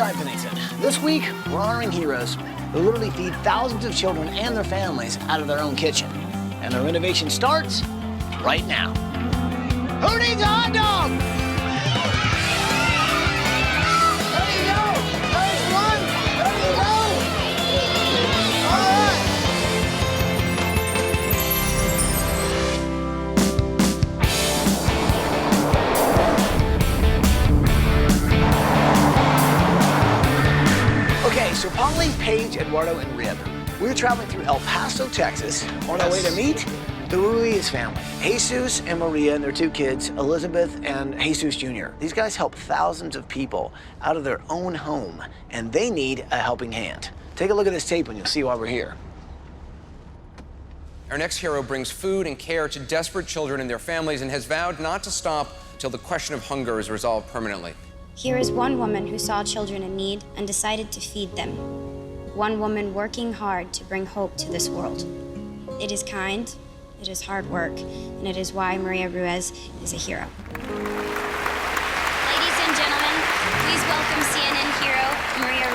inside Pennington. This week, we're honoring heroes who literally feed thousands of children and their families out of their own kitchen. And their innovation starts right now. Who needs a hot dog? There you go. There's one. There you go. All right. Okay, so Polly, Paige, Eduardo, and Rib, we're traveling through El Paso, Texas, on our way to meet the Ruiz family. Jesus and Maria and their two kids, Elizabeth and Jesus Jr. These guys help thousands of people out of their own home, and they need a helping hand. Take a look at this tape and you'll see why we're here. Our next hero brings food and care to desperate children and their families and has vowed not to stop till the question of hunger is resolved permanently. Here is one woman who saw children in need and decided to feed them. One woman working hard to bring hope to this world. It is kind, it is hard work, and it is why Maria Ruiz is a hero. Ladies and gentlemen, please welcome CNN hero Maria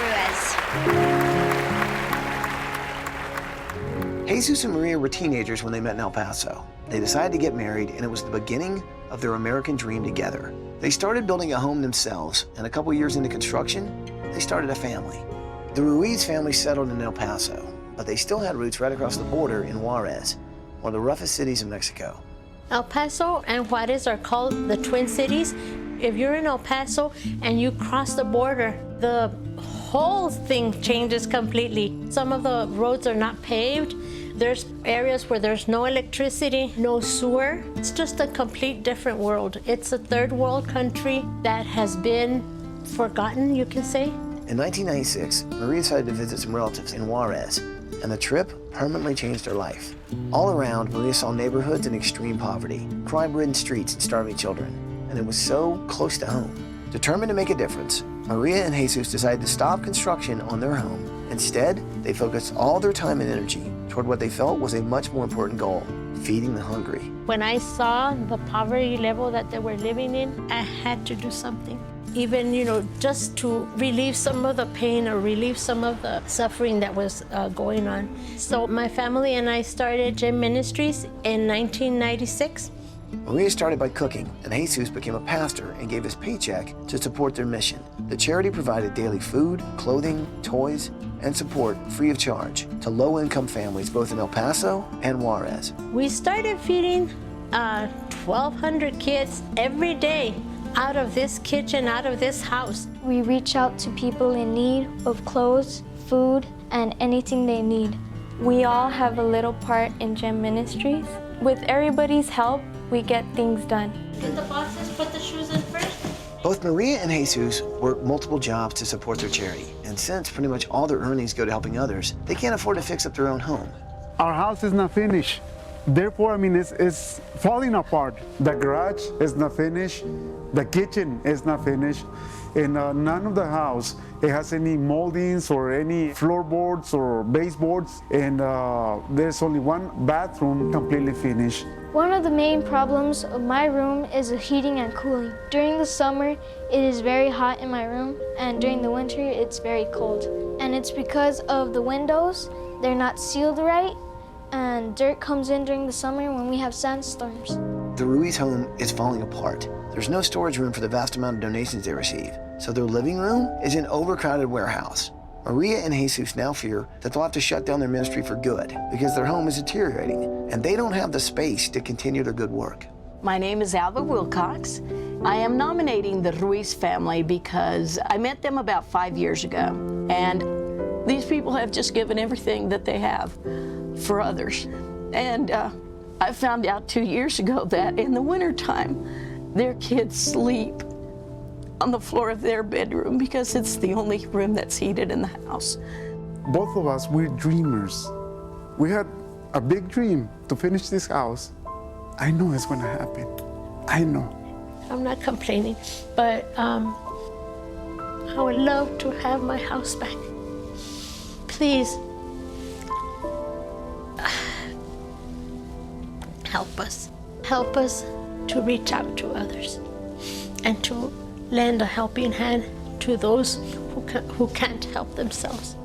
Ruiz. Jesus and Maria were teenagers when they met in El Paso. They decided to get married, and it was the beginning of their American dream together. They started building a home themselves, and a couple years into construction, they started a family. The Ruiz family settled in El Paso, but they still had roots right across the border in Juarez, one of the roughest cities in Mexico. El Paso and Juarez are called the Twin Cities. If you're in El Paso and you cross the border, the whole thing changes completely. Some of the roads are not paved. There's areas where there's no electricity, no sewer. It's just a complete different world. It's a third world country that has been forgotten, you can say. In 1996, Maria decided to visit some relatives in Juarez, and the trip permanently changed her life. All around, Maria saw neighborhoods in extreme poverty, crime-ridden streets, and starving children, and it was so close to home. Determined to make a difference, Maria and Jesus decided to stop construction on their home. Instead, they focused all their time and energy toward what they felt was a much more important goal, feeding the hungry. When I saw the poverty level that they were living in, I had to do something. Even, just to relieve some of the pain or relieve some of the suffering that was going on. So my family and I started Gem Ministries in 1996. Maria started by cooking, and Jesus became a pastor and gave his paycheck to support their mission. The charity provided daily food, clothing, toys, and support free of charge to low-income families both in El Paso and Juarez. We started feeding 1,200 kids every day out of this kitchen, out of this house. We reach out to people in need of clothes, food, and anything they need. We all have a little part in Gem Ministries. With everybody's help, we get things done. Get the boxes, put the shoes in first. Both Maria and Jesus work multiple jobs to support their charity, and since pretty much all their earnings go to helping others, they can't afford to fix up their own home. Our house is not finished. Therefore, it's falling apart. The garage is not finished. The kitchen is not finished. And none of the house, it has any moldings or any floorboards or baseboards. And there's only one bathroom completely finished. One of the main problems of my room is the heating and cooling. During the summer, it is very hot in my room, and during the winter, it's very cold. And it's because of the windows, they're not sealed right, and dirt comes in during the summer when we have sandstorms. The Ruiz home is falling apart. There's no storage room for the vast amount of donations they receive, so their living room is an overcrowded warehouse. Maria and Jesus now fear that they'll have to shut down their ministry for good because their home is deteriorating and they don't have the space to continue their good work. My name is Alva Wilcox. I am nominating the Ruiz family because I met them about 5 years ago, and these people have just given everything that they have for others. And I found out 2 years ago that in the wintertime, their kids sleep on the floor of their bedroom because it's the only room that's heated in the house. Both of us, we're dreamers. We had a big dream to finish this house. I know it's gonna happen. I know. I'm not complaining, but I would love to have my house back. Please, help us. Help us to reach out to others and to lend a helping hand to those who who can't help themselves.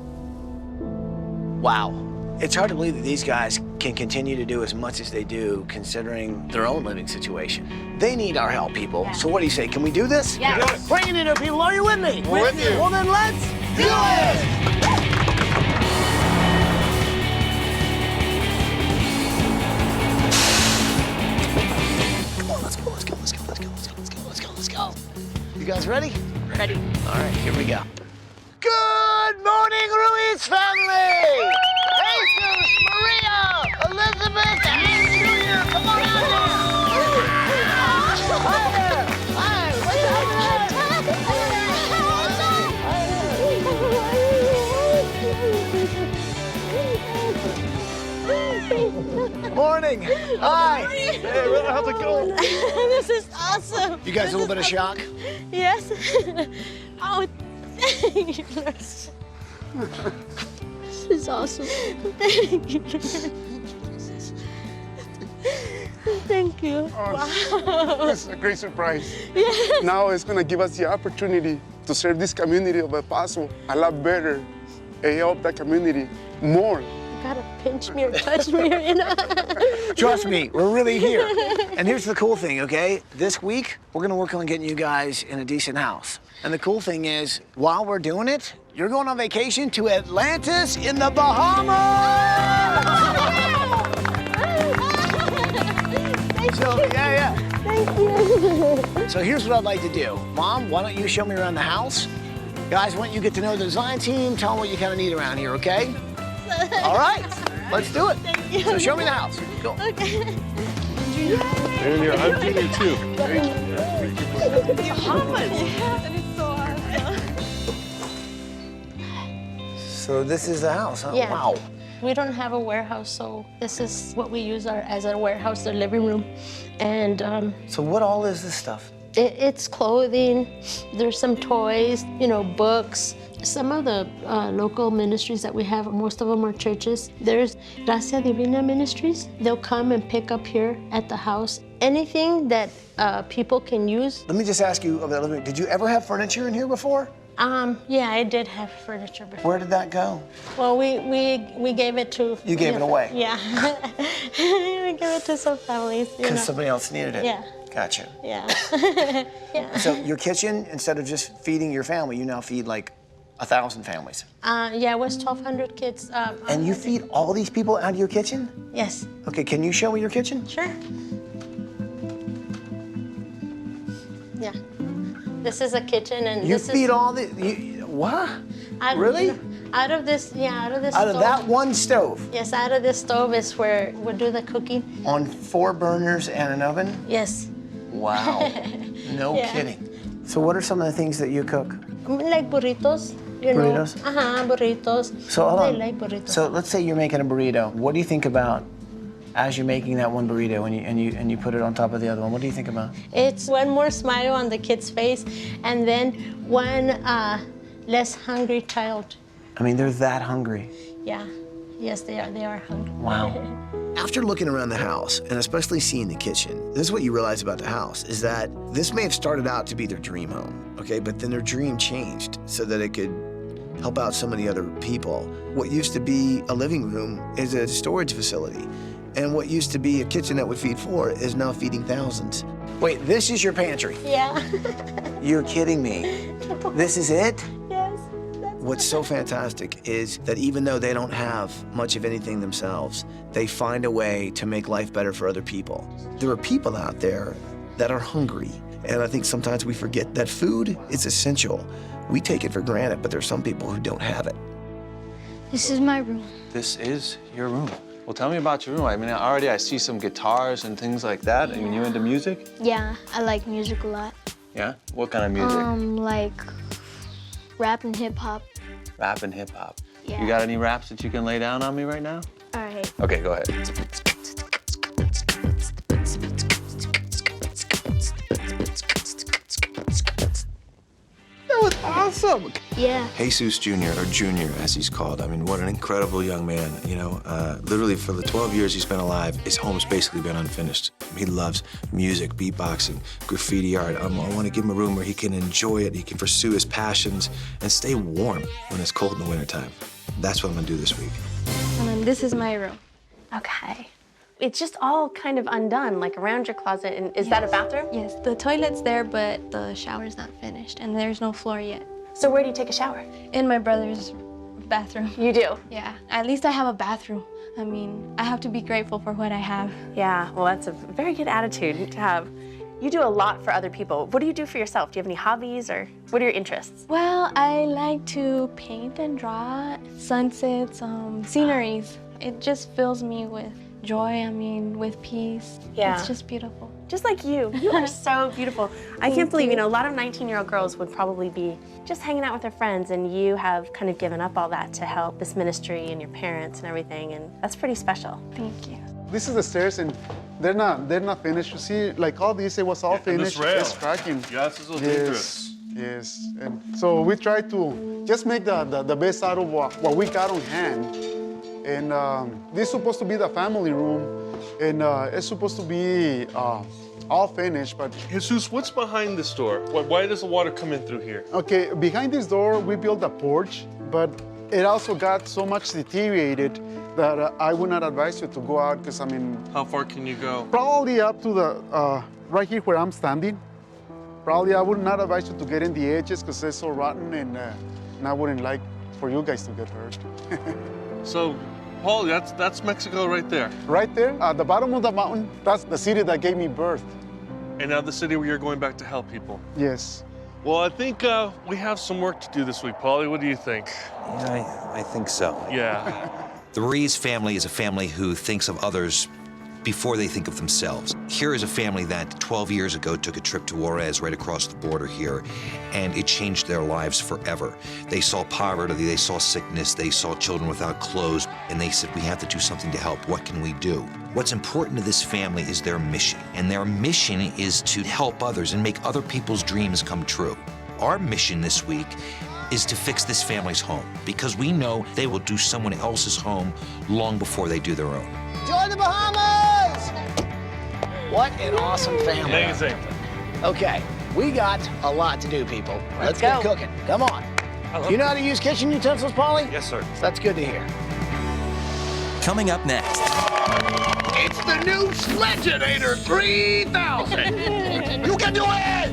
Wow. It's hard to believe that these guys can continue to do as much as they do considering their own living situation. They need our help, people. So what do you say? Can we do this? Yes. Bring it in, people. Are you with me? We're with you. Well, then let's do it! Come on, let's go, let's go, let's go, let's go, let's go, let's go, let's go, let's go. You guys ready? Ready. All right, here we go. Good morning, Ruiz family! Jesus, Maria, Elizabeth, and Junior, come on out here! Hi there! Hi, what's happening? Morning! Hi! Hey, how's it going? This is awesome. You guys a little bit of shock? Yes. Oh, thank you. This is awesome. Thank you. Thank you. Oh, this is a great surprise. Yes. Now it's going to give us the opportunity to serve this community of El Paso a lot better and help that community more. You gotta pinch me or touch me, or, you know. Trust me, we're really here. And here's the cool thing, okay? This week, we're gonna work on getting you guys in a decent house. And the cool thing is, while we're doing it, you're going on vacation to Atlantis in the Bahamas! So, yeah. Thank you. So here's what I'd like to do. Mom, why don't you show me around the house? Guys, why don't you get to know the design team, tell them what you kind of need around here, okay? All right, let's do it. Thank you. So show me the house. Go. Okay. And here, I'm Junior too. Thank you. So this is the house, huh? Yeah. Wow. We don't have a warehouse, so this is what we use as a warehouse, the living room. And So what all is this stuff? it's clothing, there's some toys, you know, books. Some of the local ministries that we have, most of them are churches. There's Gracia Divina Ministries. They'll come and pick up here at the house. Anything that people can use. Let me just ask you, did you ever have furniture in here before? Yeah, I did have furniture before. Where did that go? Well, we gave it to... You gave it away? Yeah. We gave it to some families, you know. Because somebody else needed it? Yeah. Gotcha. Yeah. Yeah. So your kitchen, instead of just feeding your family, you now feed like 1,000 families. Yeah, it was 1,200 kids. And you feed all these people out of your kitchen? Yes. Okay, can you show me your kitchen? Sure. Yeah. This is a kitchen, and You this feed is... all the, what? Really? Out of this, yeah, out of this Out stove. of that one stove? Yes, out of this stove is where we do the cooking. On 4 burners and an oven? Yes. Wow. No Yeah. kidding. So what are some of the things that you cook? Like burritos, you Burritos? know. Burritos. So hold They on. like burritos. So let's say you're making a burrito. What do you think about as you're making that one burrito and you put it on top of the other one? What do you think about? It's one more smile on the kid's face, and then one less hungry child. I mean, they're that hungry. Yeah. Yes, they are. They are hungry. Wow. After looking around the house, and especially seeing the kitchen, this is what you realize about the house, is that this may have started out to be their dream home, okay? But then their dream changed so that it could help out so many other people. What used to be a living room is a storage facility. And what used to be a kitchen that would feed 4 is now feeding thousands. Wait, this is your pantry? Yeah. You're kidding me. This is it? Yes. What's so fantastic is that even though they don't have much of anything themselves, they find a way to make life better for other people. There are people out there that are hungry, and I think sometimes we forget that food is essential. We take it for granted, but there's some people who don't have it. This is my room. This is your room. Well, tell me about your room. I mean, already I see some guitars and things like that. I mean, you into music? Yeah, I like music a lot. Yeah? What kind of music? Like rap and hip hop. Rap and hip hop. Yeah. You got any raps that you can lay down on me right now? All right. Okay, go ahead. That was awesome. him. Yeah. Jesus Jr., or Junior, as he's called. I mean, what an incredible young man, you know. Literally, for the 12 years he's been alive, his home's basically been unfinished. He loves music, beatboxing, graffiti art. I want to give him a room where he can enjoy it, he can pursue his passions, and stay warm when it's cold in the wintertime. That's what I'm going to do this week. And then this is my room. Okay. It's just all kind of undone, like around your closet. And is that a bathroom? Yes, the toilet's there, but the shower's not finished, and there's no floor yet. So where do you take a shower? In my brother's bathroom. You do? Yeah, at least I have a bathroom. I mean, I have to be grateful for what I have. Yeah, well, that's a very good attitude to have. You do a lot for other people. What do you do for yourself? Do you have any hobbies, or what are your interests? Well, I like to paint and draw sunsets, sceneries. It just fills me with joy, I mean, with peace. Yeah. It's just beautiful. Just like you. You are so beautiful. I can't believe, you know, a lot of 19-year-old girls would probably be just hanging out with their friends, and you have kind of given up all that to help this ministry and your parents and everything, and that's pretty special. Thank you. This is the stairs, and they're not finished. You see, like all this, it was all finished. It's cracking. Yeah, this is so dangerous. Yes, and so we try to just make the best out of what we got on hand. And this is supposed to be the family room, and it's supposed to be all finished, but... Jesus, what's behind this door? Why does the water come in through here? Okay, behind this door, we built a porch, but it also got so much deteriorated that I would not advise you to go out, because, I mean... How far can you go? Probably up to the, right here where I'm standing. Probably I would not advise you to get in the edges, because it's so rotten, and I wouldn't like for you guys to get hurt. So, Paul, that's Mexico right there. Right there, at the bottom of the mountain, that's the city that gave me birth. And now the city where you're going back to help people. Yes. Well, I think we have some work to do this week, Paulie. What do you think? Yeah, I think so. Yeah. The Ruiz family is a family who thinks of others before they think of themselves. Here is a family that 12 years ago took a trip to Juarez, right across the border here, and it changed their lives forever. They saw poverty, they saw sickness, they saw children without clothes, and they said, we have to do something to help. What can we do? What's important to this family is their mission, and their mission is to help others and make other people's dreams come true. Our mission this week is to fix this family's home, because we know they will do someone else's home long before they do their own. Join the Bahamas! What an awesome family. Amazing. Okay, we got a lot to do, people. Let's get cooking. Come on. You know how to use kitchen utensils, Paulie? Yes, sir. That's good to hear. Coming up next. It's the new Sledge-inator 3000! You can do it!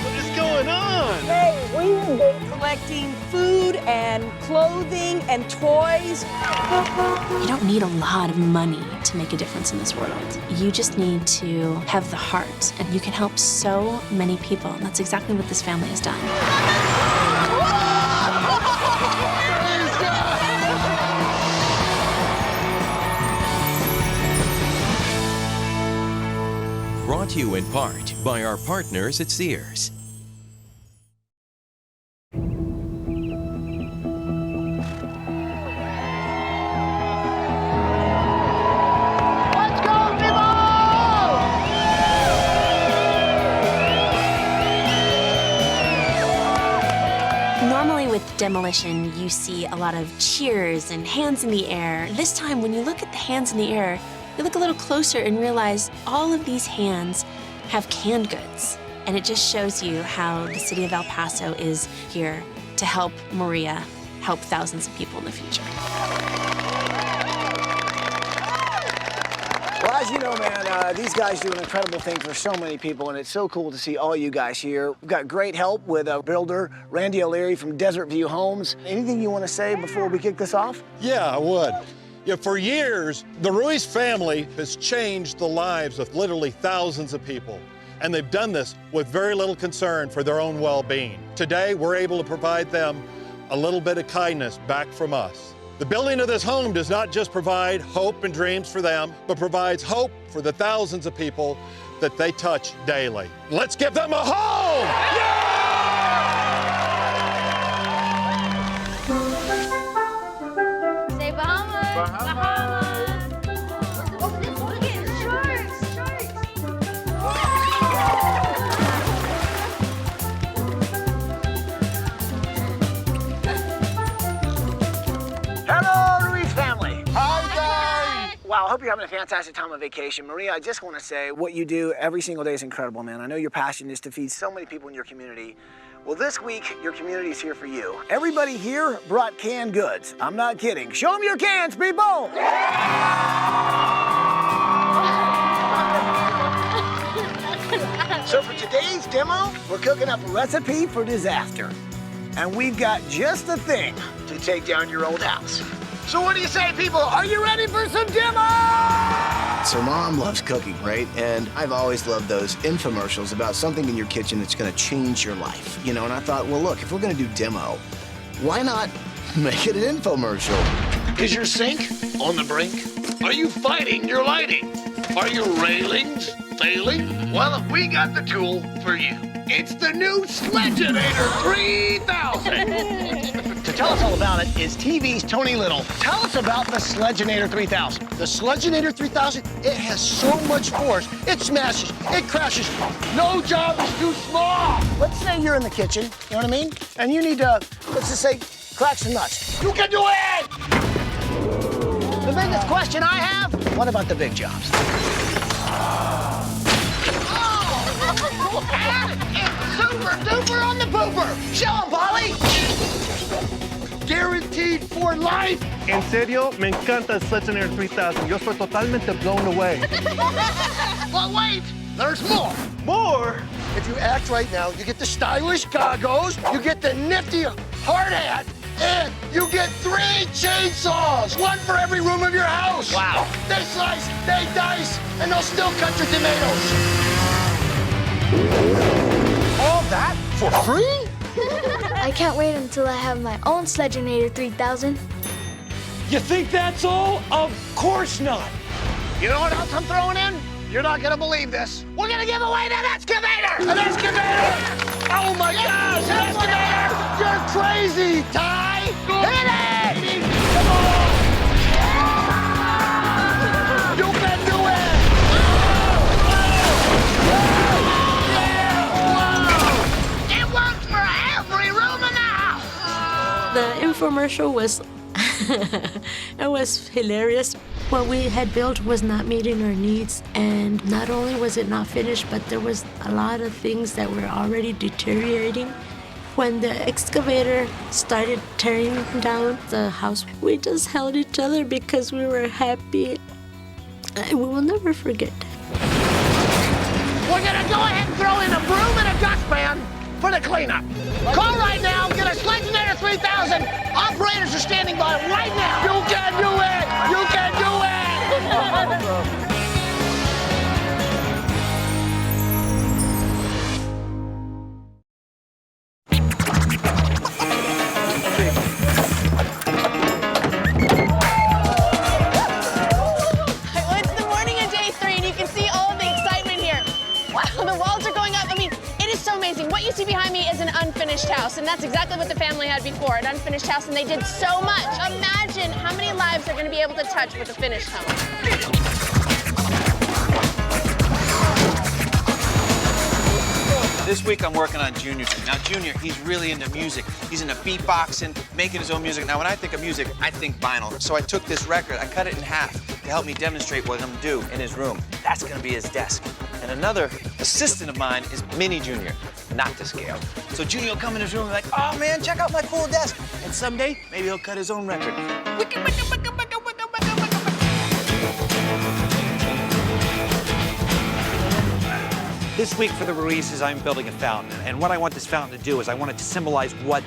What is going on? Hey, we've been collecting food and clothing and toys. You don't need a lot of money to make a difference in this world. You just need to have the heart, and you can help so many people, and that's exactly what this family has done. Brought to you in part by our partners at Sears. Normally with Demolition, you see a lot of cheers and hands in the air. This time, when you look at the hands in the air, you look a little closer and realize all of these hands have canned goods. And it just shows you how the city of El Paso is here to help Maria help thousands of people in the future. Well, as you know, man, these guys do an incredible thing for so many people, and it's so cool to see all you guys here. We've got great help with builder Randy O'Leary from Desert View Homes. Anything you want to say before we kick this off? Yeah, I would. Yeah, for years, the Ruiz family has changed the lives of literally thousands of people, and they've done this with very little concern for their own well-being. Today, we're able to provide them a little bit of kindness back from us. The building of this home does not just provide hope and dreams for them, but provides hope for the thousands of people that they touch daily. Let's give them a home! Say Bahamas! Bahamas! Oh, look at sharks! Wow, I hope you're having a fantastic time on vacation. Maria, I just want to say what you do every single day is incredible, man. I know your passion is to feed so many people in your community. Well, this week, your community is here for you. Everybody here brought canned goods. I'm not kidding. Show them your cans, people! So for today's demo, we're cooking up a recipe for disaster. And we've got just the thing to take down your old house. So what do you say, people? Are you ready for some demo? So Mom loves cooking, right? And I've always loved those infomercials about something in your kitchen that's gonna change your life. You know, and I thought, well, look, if we're gonna do demo, why not make it an infomercial? Is your sink on the brink? Are you fighting your lighting? Are your railings failing? Well, we got the tool for you. It's the new Sledge-inator 3000. To tell us all about it is TV's Tony Little. Tell us about the Sledge-inator 3000. The Sledge-inator 3000, it has so much force. It smashes, it crashes. No job is too small. Let's say you're in the kitchen, you know what I mean? And you need to, let's just say, crack some nuts. You can do it! The biggest question I have, what about the big jobs? Super duper on the pooper! Show 'em, Polly! Guaranteed for life! En serio, me encanta el Sledge-inator 3000. Yo estoy totalmente blown away. But wait, there's more! More? If you act right now, you get the stylish goggles, you get the nifty hard hat, and you get 3 chainsaws! One for every room of your house! Wow. They slice, they dice, and they'll still cut your tomatoes! All that for free? I can't wait until I have my own Sledge-inator 3000. You think that's all? Of course not. You know what else I'm throwing in? You're not gonna believe this. We're gonna give away that excavator! An excavator! Oh my gosh, an excavator! You're crazy, Ty! Hit it! Come on! You can do it! It works for every room in the house! The infomercial was, it was hilarious. What we had built was not meeting our needs, and not only was it not finished, but there was a lot of things that were already deteriorating. When the excavator started tearing down the house, we just held each other because we were happy. We will never forget that. We're gonna go ahead and throw in a broom and a dustpan for the cleanup. Call right now, get a Sledge-inator 3000. Operators are standing by right now. You can do it! You can do it! Well, it's the morning of day 3, and you can see all of the excitement here. Wow, the walls are going up. I mean, it is so amazing. What you see behind me is an unfinished house, and that's exactly what the family had before, an unfinished house, and they did so much. Imagine how many lives they're going to be able to touch with a finished home. This week I'm working on Junior. Now Junior, he's really into music. He's into beatboxing, making his own music. Now when I think of music, I think vinyl. So I took this record, I cut it in half to help me demonstrate what I'm gonna do in his room. That's gonna be his desk. And another assistant of mine is Mini Junior, not to scale. So Junior will come in his room and be like, oh man, check out my cool desk. And someday, maybe he'll cut his own record. This week for the Ruizes, I'm building a fountain. And what I want this fountain to do is I want it to symbolize what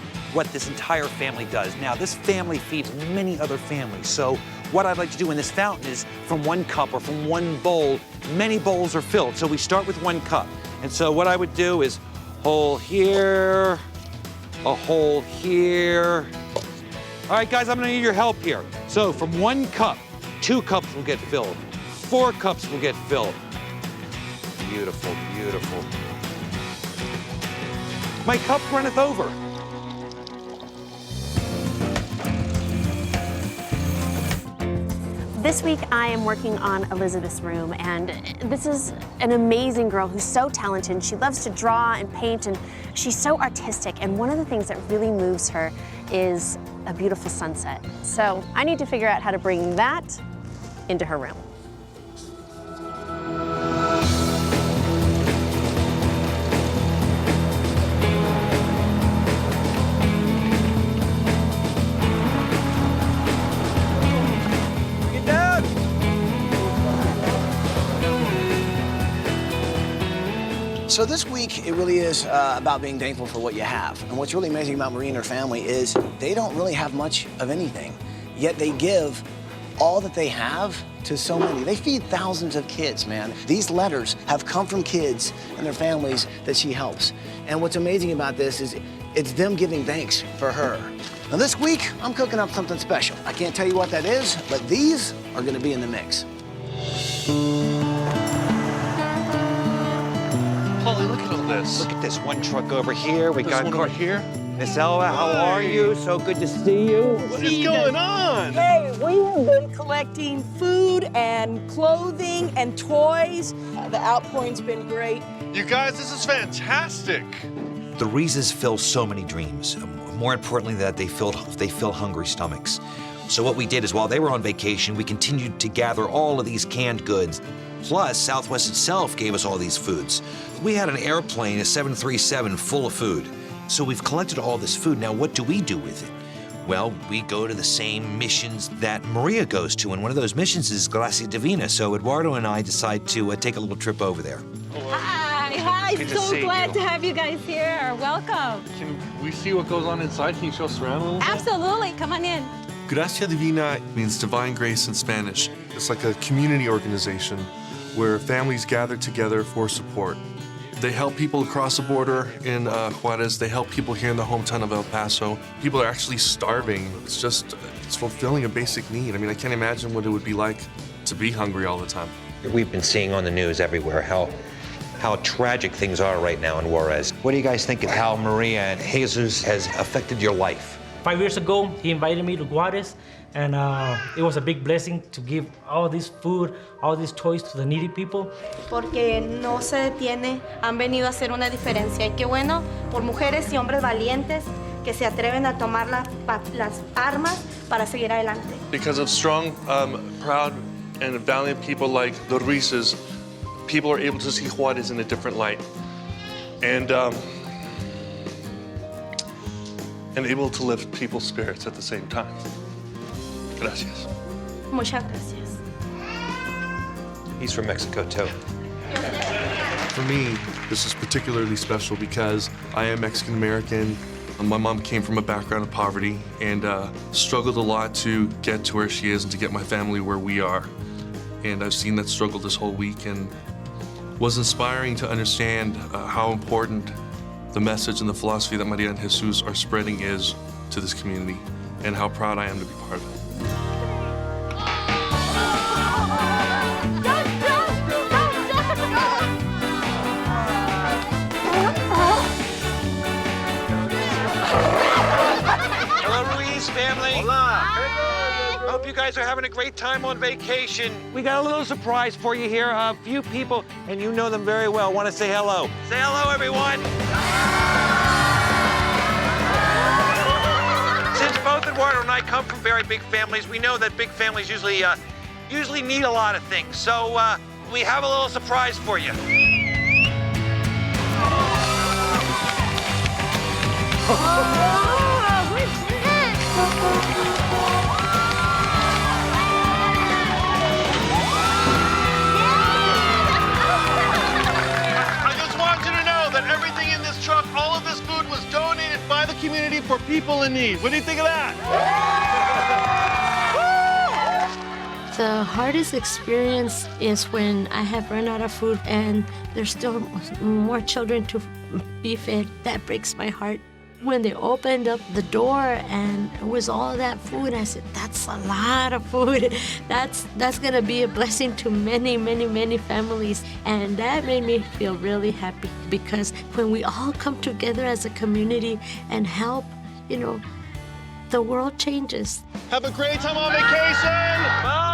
this entire family does. Now, this family feeds many other families. So what I'd like to do in this fountain is from one cup or from one bowl, many bowls are filled. So we start with 1 cup. And so what I would do is hole here, a hole here. All right, guys, I'm gonna need your help here. So from 1 cup, 2 cups will get filled. 4 cups will get filled. Beautiful, beautiful. My cup runneth over. This week I am working on Elizabeth's room, and this is an amazing girl who's so talented. She loves to draw and paint, and she's so artistic, and one of the things that really moves her is a beautiful sunset. So I need to figure out how to bring that into her room. Get down! So this week, it really is about being thankful for what you have. And what's really amazing about Maria and her family is they don't really have much of anything, yet they give all that they have to so many. They feed thousands of kids, man. These letters have come from kids and their families that she helps. And what's amazing about this is it's them giving thanks for her. Now this week, I'm cooking up something special. I can't tell you what that is, but these are gonna be in the mix. Paulie, look at all this. Look at this one truck over here. We got one over here. Miss Elva, how are you? So good to see you. What is going on? Hey, we have been collecting food and clothing and toys. The outpouring's been great. You guys, this is fantastic. The Ruizes fill so many dreams. More importantly, that they fill hungry stomachs. So what we did is while they were on vacation, we continued to gather all of these canned goods. Plus, Southwest itself gave us all these foods. We had an airplane, a 737, full of food. So we've collected all this food. Now, what do we do with it? Well, we go to the same missions that Maria goes to, and one of those missions is Gracia Divina. So Eduardo and I decide to take a little trip over there. Hi, Good to so see glad you. to have you guys here. Welcome. Can we see what goes on inside? Can you show us around a little bit? Absolutely, come on in. Gracia Divina means divine grace in Spanish. It's like a community organization where families gather together for support. They help people across the border in Juarez. They help people here in the hometown of El Paso. People are actually starving. It's fulfilling a basic need. I mean, I can't imagine what it would be like to be hungry all the time. We've been seeing on the news everywhere how tragic things are right now in Juarez. What do you guys think of how Maria and Jesus has affected your life? 5 years ago, he invited me to Juarez, and it was a big blessing to give all this food, all these toys to the needy people. Porque no se detiene, han venido a hacer una diferencia. Y qué bueno por mujeres y hombres valientes que se atreven a tomar las armas para seguir adelante. Because of strong, proud, and valiant people like the Ruizes, people are able to see Juarez in a different light. And able to lift people's spirits at the same time. Gracias. Muchas gracias. He's from Mexico, too. For me, this is particularly special because I am Mexican-American. My mom came from a background of poverty and struggled a lot to get to where she is and to get my family where we are. And I've seen that struggle this whole week and was inspiring to understand how important the message and the philosophy that Maria and Jesus are spreading is to this community, and how proud I am to be part of it. Hello, Ruiz family. Hola. Hope you guys are having a great time on vacation. We got a little surprise for you here. A few people, and you know them very well, want to say hello. Say hello, everyone. Since both Eduardo and I come from very big families, we know that big families usually need a lot of things. So we have a little surprise for you. I just want you to know that everything in this truck, all of this food was donated by the community for people in need. What do you think of that? The hardest experience is when I have run out of food and there's still more children to be fed. That breaks my heart. When they opened up the door and it was all that food, I said, that's a lot of food. That's gonna be a blessing to many, many, many families. And that made me feel really happy because when we all come together as a community and help, you know, the world changes. Have a great time on vacation. Bye.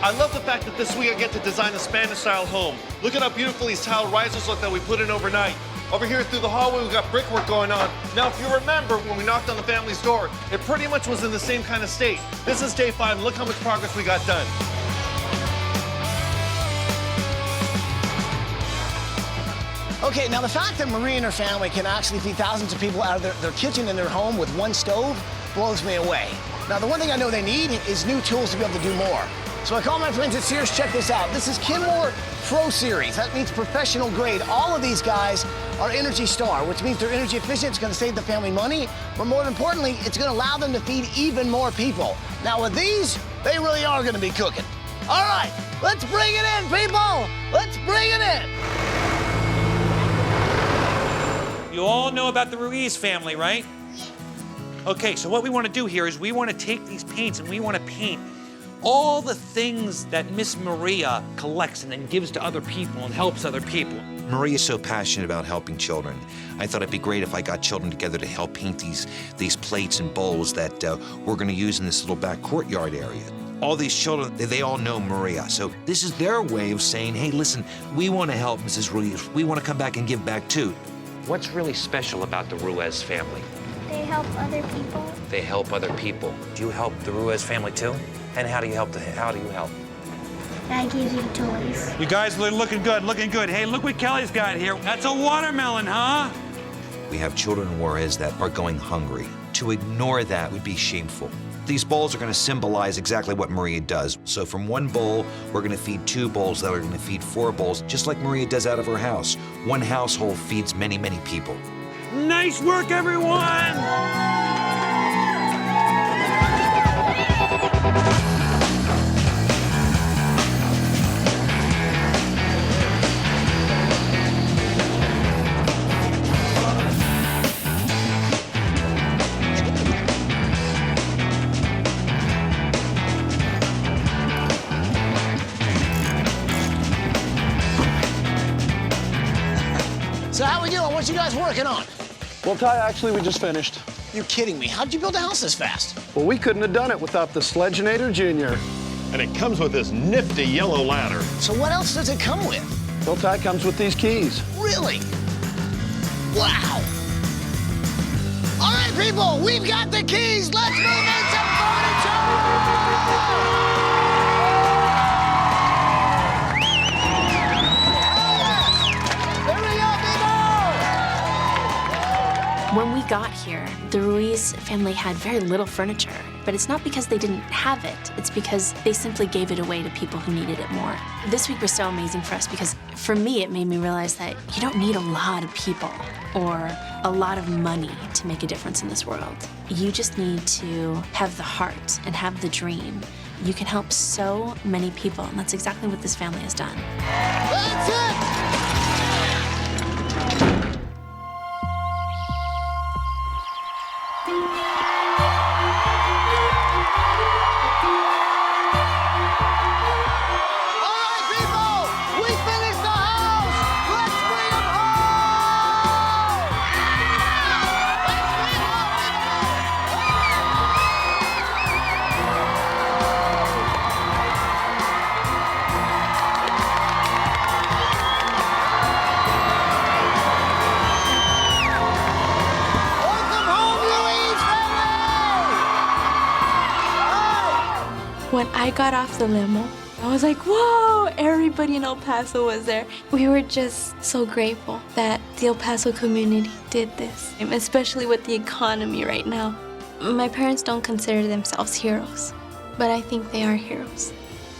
I love the fact that this week I get to design a Spanish-style home. Look at how beautiful these tile risers look that we put in overnight. Over here through the hallway, we've got brickwork going on. Now, if you remember, when we knocked on the family's door, it pretty much was in the same kind of state. This is day 5, and look how much progress we got done. Okay, now the fact that Maria and her family can actually feed thousands of people out of their kitchen and their home with one stove blows me away. Now, the one thing I know they need is new tools to be able to do more. So I call my friends at Sears, check this out. This is Kenmore Pro Series. That means professional grade. All of these guys are Energy Star, which means they're energy efficient. It's gonna save the family money, but more importantly, it's gonna allow them to feed even more people. Now with these, they really are gonna be cooking. All right, let's bring it in, people. Let's bring it in. You all know about the Ruiz family, right? Okay, so what we want to do here is we want to take these paints and we want to paint all the things that Miss Maria collects and then gives to other people and helps other people. Maria's so passionate about helping children. I thought it'd be great if I got children together to help paint these plates and bowls that we're going to use in this little back courtyard area. All these children, they all know Maria. So this is their way of saying, hey, listen, we want to help Mrs. Ruiz. We want to come back and give back too. What's really special about the Ruiz family? They help other people. They help other people. Do you help the Ruiz family too? And how do you help? I give you toys. You guys are looking good, looking good. Hey, look what Kelly's got here. That's a watermelon, huh? We have children in Juarez that are going hungry. To ignore that would be shameful. These bowls are going to symbolize exactly what Maria does. So from one bowl, we're going to feed 2 bowls that are going to feed 4 bowls, just like Maria does out of her house. One household feeds many, many people. Nice work, everyone! So how we doing? What you guys working on? Well, Ty, actually, we just finished. You're kidding me. How'd you build a house this fast? Well, we couldn't have done it without the Sledge-inator Jr. And it comes with this nifty yellow ladder. So what else does it come with? Well, Ty, comes with these keys. Really? Wow. All right, people, we've got the keys. Let's move in some furniture. When we got here, the Ruiz family had very little furniture, but it's not because they didn't have it, it's because they simply gave it away to people who needed it more. This week was so amazing for us because for me, it made me realize that you don't need a lot of people or a lot of money to make a difference in this world. You just need to have the heart and have the dream. You can help so many people, and that's exactly what this family has done. That's it! When I got off the limo, I was like, whoa, everybody in El Paso was there. We were just so grateful that the El Paso community did this, especially with the economy right now. My parents don't consider themselves heroes, but I think they are heroes.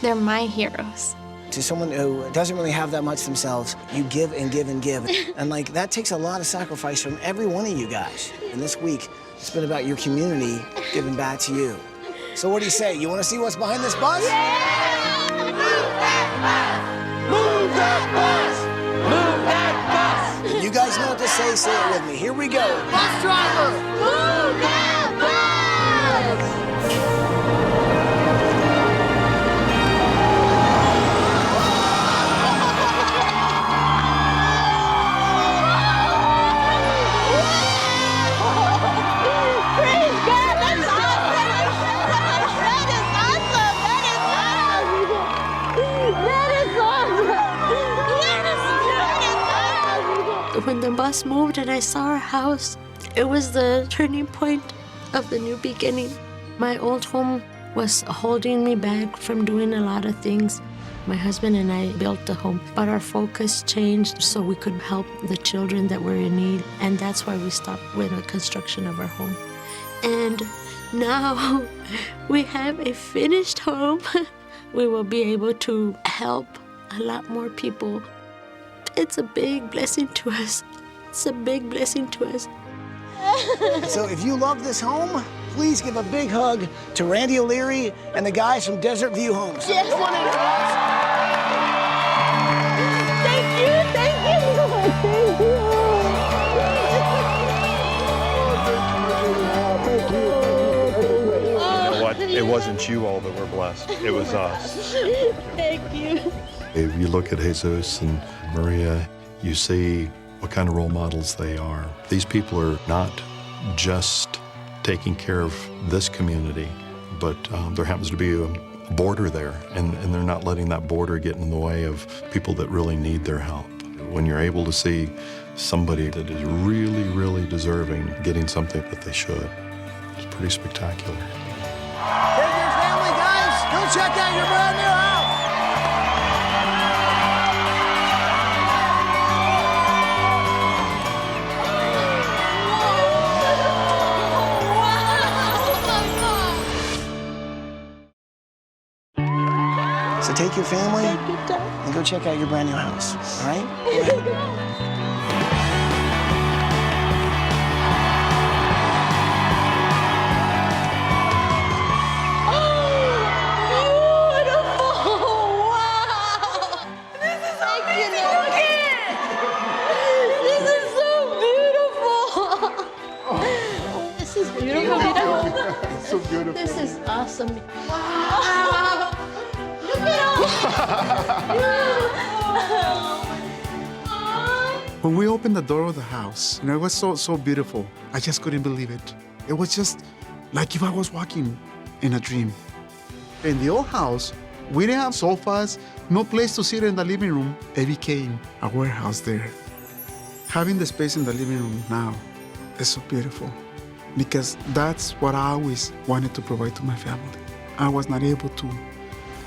They're my heroes. To someone who doesn't really have that much themselves, you give and give and give. And like, that takes a lot of sacrifice from every one of you guys. And this week, it's been about your community giving back to you. So what do you say? You want to see what's behind this bus? Yeah! Move that bus! Move that bus! Move that bus! And you guys know what to say it with me. Here we go. Bus driver! Move that bus! when the bus moved and I saw our house, it was the turning point of the new beginning. My old home was holding me back from doing a lot of things. My husband and I built the home, but our focus changed so we could help the children that were in need, and that's why we stopped with the construction of our home. And now we have a finished home. We will be able to help a lot more people. It's a big blessing to us. It's a big blessing to us. So if you love this home, please give a big hug to Randy O'Leary and the guys from Desert View Homes. Yes. Come on in, guys. Thank you. Thank you. You know what? It wasn't you all that were blessed. It was us. Thank you. If you look at Jesus and Maria, you see what kind of role models they are. These people are not just taking care of this community, but there happens to be a border there, and they're not letting that border get in the way of people that really need their help. When you're able to see somebody that is really, really deserving getting something that they should, it's pretty spectacular. Take your family, guys. Go check out your brand new house. So take your family and go check out your brand new house, all right? So beautiful. This is awesome. Wow. Look at When we opened the door of the house, it was so beautiful. I just couldn't believe it. It was just like if I was walking in a dream. In the old house, we didn't have sofas, no place to sit in the living room. It became a warehouse there. Having the space in the living room now is so beautiful because that's what I always wanted to provide to my family. I was not able to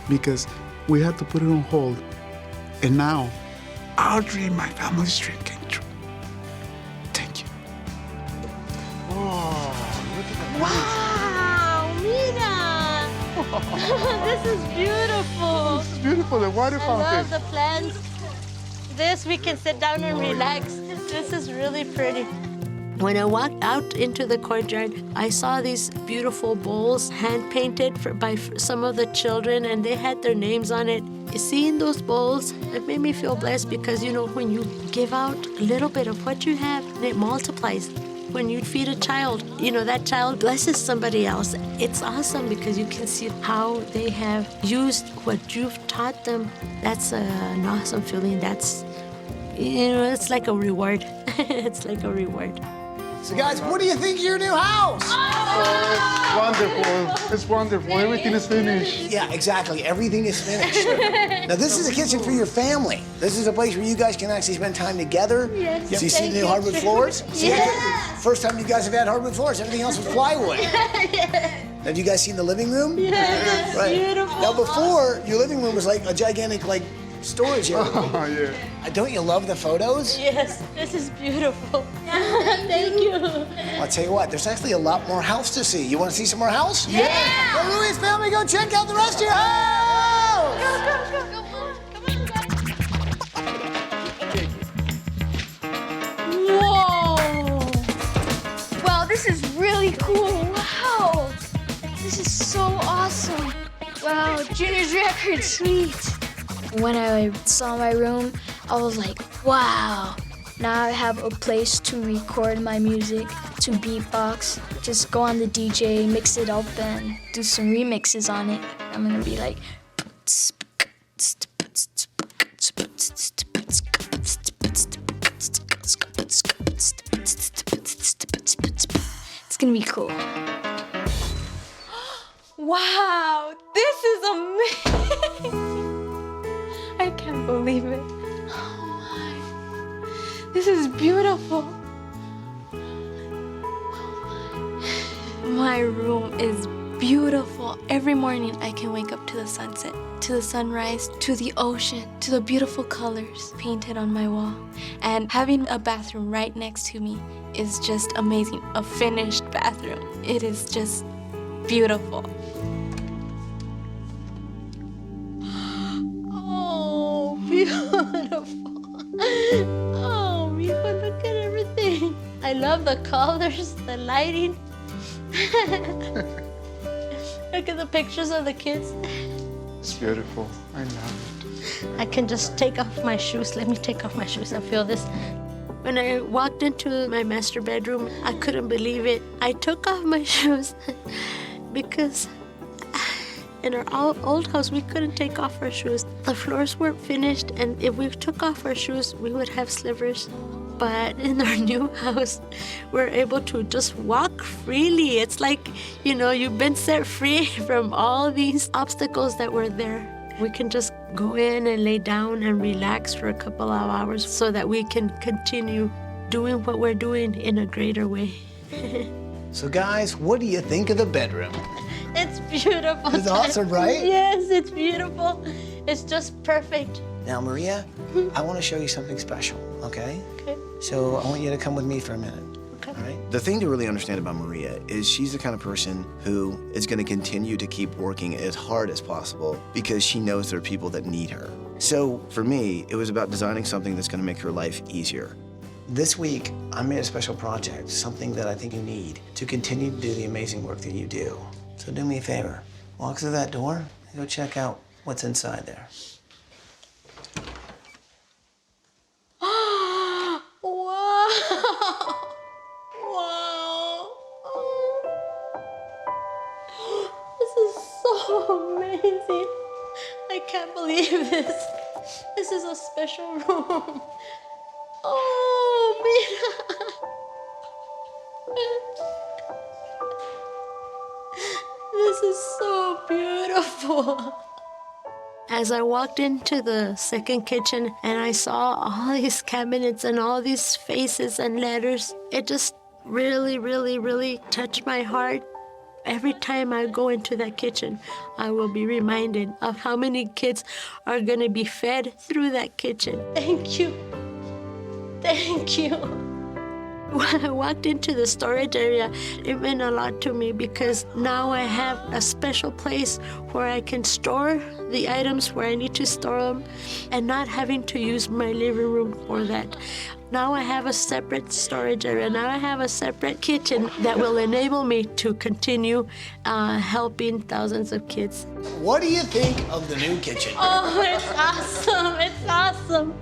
because we had to put it on hold. And now, our dream, my family's dream came true. Thank you. Wow, Mina! This is beautiful. This is beautiful, the water fountain. I love the plants. This, we can sit down and relax. This is really pretty. When I walked out into the courtyard, I saw these beautiful bowls hand-painted by some of the children, and they had their names on it. Seeing those bowls, it made me feel blessed because, you know, when you give out a little bit of what you have, it multiplies. When you feed a child, you know, that child blesses somebody else. It's awesome because you can see how they have used what you've taught them. That's an awesome feeling. That's, you know, it's like a reward. It's like a reward. So guys, what do you think of your new house? It's wonderful. It's wonderful. Everything is finished. Yeah, exactly. Everything is finished. Now, this is a kitchen for your family. This is a place where you guys can actually spend time together. Yes. So you see the new hardwood floors? Yes. First time you guys have had hardwood floors. Everything else was plywood. Have you guys seen the living room? Yes, it's beautiful. Now, before, your living room was like a gigantic, storage area. Oh, yeah. Don't you love the photos? Yes, this is beautiful. Thank you. Well, I'll tell you what, there's actually a lot more house to see. You want to see some more house? Yeah! Go, Ruiz family, go check out the rest of your house! Whoa! Wow, this is really cool. Wow! This is so awesome. Wow, Junior's record, sweet. When I saw my room, I was like, wow. Now I have a place to record my music, to beatbox, just go on the DJ, mix it up, and do some remixes on it. I'm gonna be like, it's gonna be cool. Wow, this is amazing. I can't believe it. Oh my. This is beautiful. Every morning I can wake up to the sunset, to the sunrise, to the ocean, to the beautiful colors painted on my wall. And having a bathroom right next to me is just amazing. A finished bathroom. It is just beautiful. Oh, beautiful. Oh, mijo, look at everything. I love the colors, the lighting. Look at the pictures of the kids. It's beautiful. I love it. I can just take off my shoes. Let me take off my shoes and feel this. When I walked into my master bedroom, I couldn't believe it. I took off my shoes because in our old house, we couldn't take off our shoes. The floors weren't finished, and if we took off our shoes, we would have slivers. But in our new house, we're able to just walk freely. It's like, you know, you've been set free from all these obstacles that were there. We can just go in and lay down and relax for a couple of hours so that we can continue doing what we're doing in a greater way. So guys, what do you think of the bedroom? It's beautiful. It's awesome, right? Yes, it's beautiful. It's just perfect. Now, Maria, I want to show you something special, okay? Okay. So I want you to come with me for a minute. Okay. All right? The thing to really understand about Maria is she's the kind of person who is going to continue to keep working as hard as possible because she knows there are people that need her. So for me, it was about designing something that's going to make her life easier. This week, I made a special project, something that I think you need to continue to do the amazing work that you do. So do me a favor, walk through that door and go check out what's inside there. Wow! Wow! This is so amazing. I can't believe this. This is a special room. Oh, mira. This is so beautiful. As I walked into the second kitchen and I saw all these cabinets and all these faces and letters, it just really, really, really touched my heart. Every time I go into that kitchen, I will be reminded of how many kids are going to be fed through that kitchen. Thank you. Thank you. When I walked into the storage area, it meant a lot to me because now I have a special place where I can store the items where I need to store them and not having to use my living room for that. Now I have a separate storage area. Now I have a separate kitchen that will enable me to continue helping thousands of kids. What do you think of the new kitchen? Oh, it's awesome. It's awesome.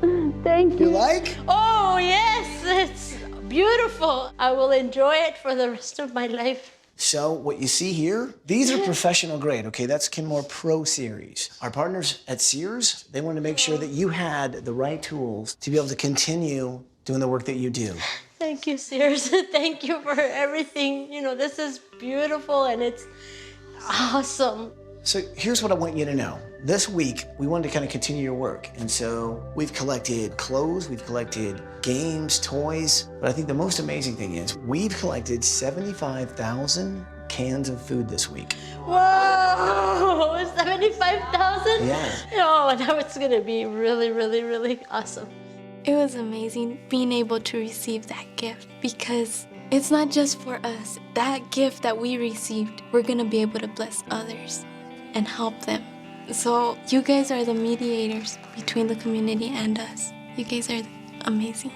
Thank you. You like? Oh, yes. It's beautiful. I will enjoy it for the rest of my life. So what you see here, these are professional grade, okay? That's Kenmore Pro Series. Our partners at Sears, they wanted to make sure that you had the right tools to be able to continue doing the work that you do. Thank you, Sears. Thank you for everything. You know, this is beautiful and it's awesome. So here's what I want you to know. This week, we wanted to kind of continue your work. And so we've collected clothes, we've collected games, toys. But I think the most amazing thing is we've collected 75,000 cans of food this week. Whoa, 75,000? Yeah. Oh, that was gonna be really, really, really awesome. It was amazing being able to receive that gift because it's not just for us. That gift that we received, we're gonna be able to bless others and help them. So you guys are the mediators between the community and us. You guys are amazing.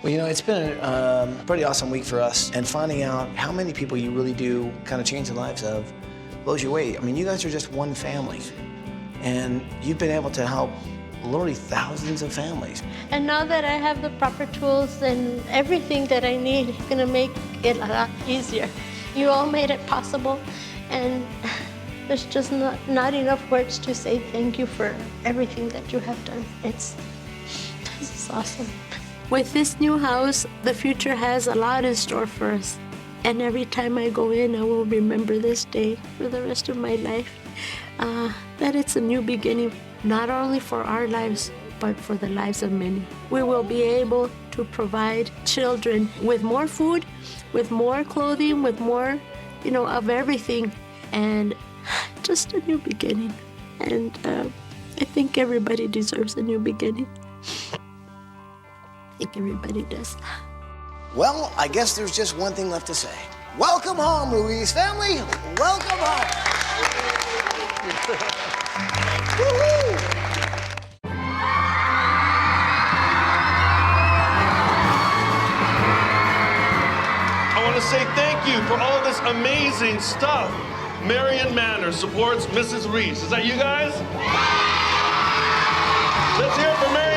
Well, you know, it's been a pretty awesome week for us, and finding out how many people you really do kind of change the lives of blows you away. I mean, you guys are just one family, and you've been able to help literally thousands of families. And now that I have the proper tools and everything that I need, it's gonna make it a lot easier. You all made it possible, and there's just not enough words to say thank you for everything that you have done. This is awesome. With this new house, the future has a lot in store for us. And every time I go in, I will remember this day for the rest of my life. That it's a new beginning, not only for our lives, but for the lives of many. We will be able to provide children with more food, with more clothing, with more, of everything. And just a new beginning. And I think everybody deserves a new beginning. I think everybody does. Well, I guess there's just one thing left to say. Welcome home, Ruiz family. Welcome home. Woo-hoo! I want to say thank you for all this amazing stuff. Marion Manor supports Mrs. Ruiz. Is that you guys? Let's hear it for Marion.